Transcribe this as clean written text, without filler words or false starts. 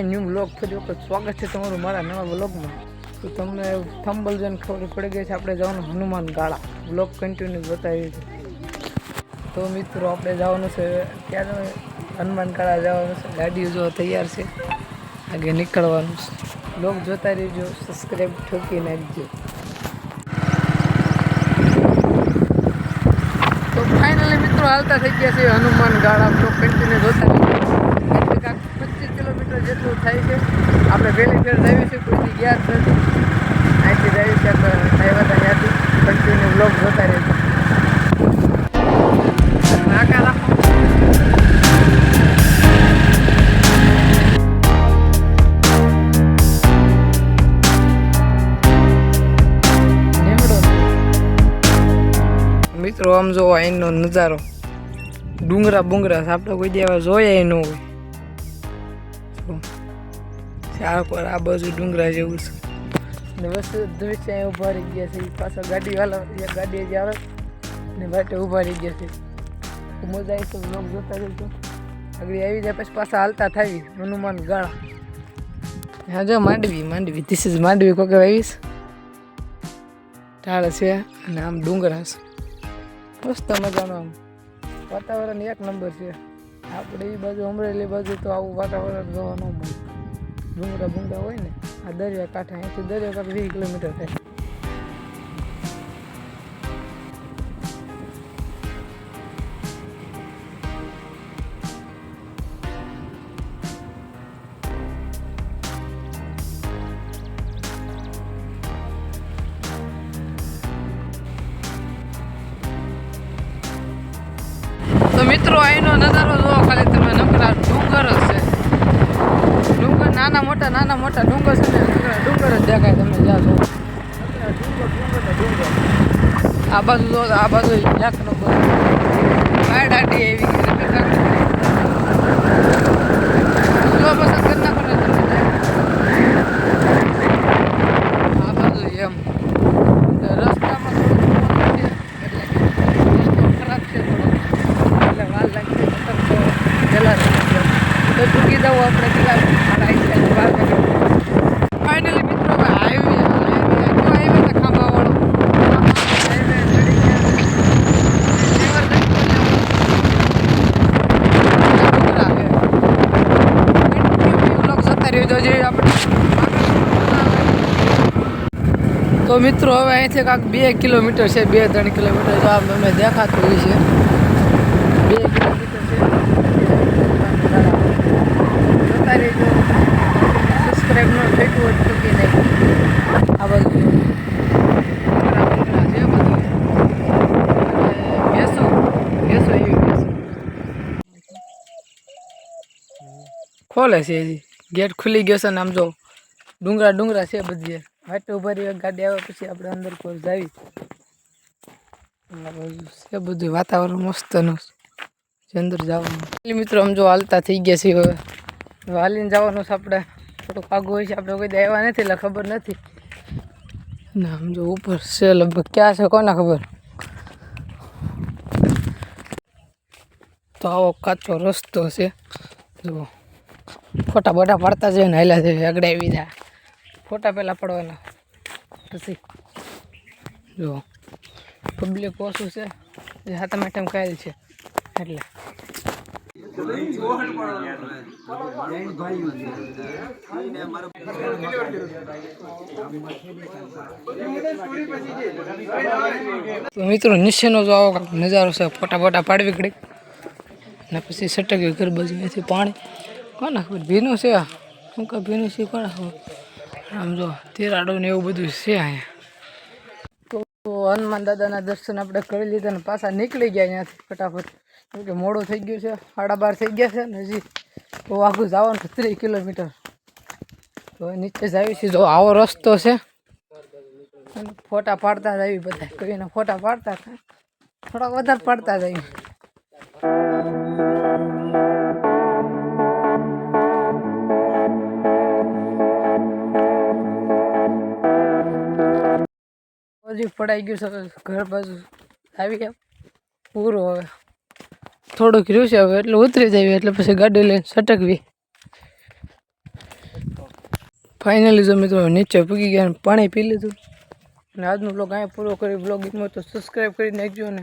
My new vlog ફરી વખત સ્વાગત છે તમારું મારા નવા વ્લોગમાં. તો તમને થંબલ જોઈને ખબર પડી ગઈ છે આપણે જવાનું હનુમાન ગાળા. વ્લોગ કન્ટિન્યુ બતાવી છે. તો મિત્રો આપણે જવાનું છે ક્યારે હનુમાન ગાળા જવાનું છે. ગાડી જો તૈયાર છે, આગે નીકળવાનું છે. વ્લોગ જોતા રહેજો, સબસ્ક્રાઈબ ઠોકી નાખજો. તો ફાઇનલી મિત્રો હાલતા થઈ ગયા છે હનુમાન ગાળા. વ્લોગ કન્ટિન્યુ જોતા રહેજો. 25 કિલોમીટર જેટલું થાય છે. આપણે પહેલી ફેર જઈએ છીએ, કોઈથી ગયા જ નથી. અહીંથી જઈએ છીએ આપણે આવ્યા હતા ત્યાંથી. કન્ટિન્યુ બ્લોગ જોતા રહેજો. નાકા રાખો. મિત્રો આમ જોવો અહીંનો નજારો, ડુંગરા બુંગરા આપણે કોઈ દેવા જોયા ન હોય. આ બાજુ ડુંગરા જેવું છે ને બસ દૃશ્ય અહીં ઊભા રહી ગયા છે. પાછા ગાડીવાળા ગાડી જે આવે ને બાટે ઊભા રહી ગયા છે. મજા આવી તો લોક જોતા રહેજો. આગળ આવી જાય પછી પાછા હાલતા થાય હનુમાન ગાળા. હા જો માંડવી ધીસ ઇઝ માંડવી કોકે આવીશ ઢાળ છે અને આમ ડુંગરા છે. મસ્ત મજાનું આમ વાતાવરણ એક નંબર છે. આપણે એ બાજુ અમરેલી બાજુ તો આવું વાતાવરણ જોવા ન મળે. ડુંગરા બુંગરા હોય ને આ દરિયા કાંઠે, અહીંથી દરિયા કાંઠે 20 કિલોમીટર થાય. તો મિત્રો અહીંનો નજારો જોવો ખાલી તમે, નકરા ડુંગર જ છે. ડુંગર નાના મોટા ડુંગર છે ને, ડુંગર જ દેખાય તમે જ્યાં જો. ડુંગર આ બાજુ જો, આ બાજુ એક નંબર ગાડી એવી પસંદ કરી નાખો ને તમે. આ બાજુ એમ રસ્તામાં થોડું ખરાબ છે, થોડો એટલે વાર લાગશે. પેલા તો ચૂકી દઉં આપણે પેલા ફાઇનલી મિત્રો હાઈવે ખાંભાવાળો હાઈવે ચડી ગયા. તો મિત્રો હવે અહીંથી કાંક 2 કિલોમીટર છે, 2-3 કિલોમીટર જો આમ તમને દેખાતું હોય છે. 2 કિલોમીટર છે. જોતા રહેજો. સબસ્ક્રાઈબ ન થયું હોય તો કે નહીં. આ બધું છે બધું બેસો એવી ખોલે છે. હજી ગેટ ખુલી ગયો છે ને આમ જો ડુંગરા છે બધી. વાટે ઉભા રહી ગાડી આવે પછી આપણે અંદર પર જાવી. છે બધું વાતાવરણ મસ્તનું છે અંદર જવાનું. મિત્રો આમ જો હાલતા થઈ ગયા છે. હવે હાલીને જવાનું છે આપણે. થોડુંક આગું હોય છે, આપણે કોઈ આવ્યા નથી એટલે ખબર નથી ને. આમ જો ઉપર છે લગભગ, ક્યાં છે કોને ખબર. તો આવો કાચો રસ્તો છે. જો ફોટા બોટા પડતા જાય ને હાલ્યા છે. આગળ આવી જાય ફોટા પહેલાં પડવાના, પછી જો પબ્લિક ઓછું છે. જે હાથમાં ટાઈમ કાઢેલ છે એટલે. તો મિત્રો નીચેનો જો આવો નજારો છે. ફોટા બોટા પાડવી ઘડીક ને પછી સટક્યું ઘર બાજુ. અહીંથી પાણી કોને ખબર ભીનું છે, શું કે ભીનું છે કોને ખબર. આમ જો તેરાડો ને એવું બધું છે અહીંયા. તો હનુમાન દાદાના દર્શન આપણે કરી લીધા ને પાછા નીકળી ગયા અહીંયાથી ફટાફટ, કેમ કે મોડું થઈ ગયું છે. 12:30 થઈ ગયા છે ને હજી તો આખું જવાનું 30 કિલોમીટર. તો નીચે જાવી છે. જો આવો રસ્તો છે. ફોટા પાડતા જ આવી બધા, કોઈને ફોટા પાડતા થોડાક વધારે પાડતા જ આવી. હજી પડાઈ ગયું છે. ઘર બાજુ આવી ગયા પૂરું. હવે થોડુંક રહ્યું છે, હવે એટલે ઉતરી જઈએ એટલે પછી ગાડી લઈને સટકવી. ફાઇનલી જો મિત્રો નીચે પૂગી ગયા અને પાણી પી લીધું અને આજનો બ્લોગ અહીંયા પૂરો કરી. બ્લોગ ગમ્યો તો સબસ્ક્રાઈબ કરી નાખજો ને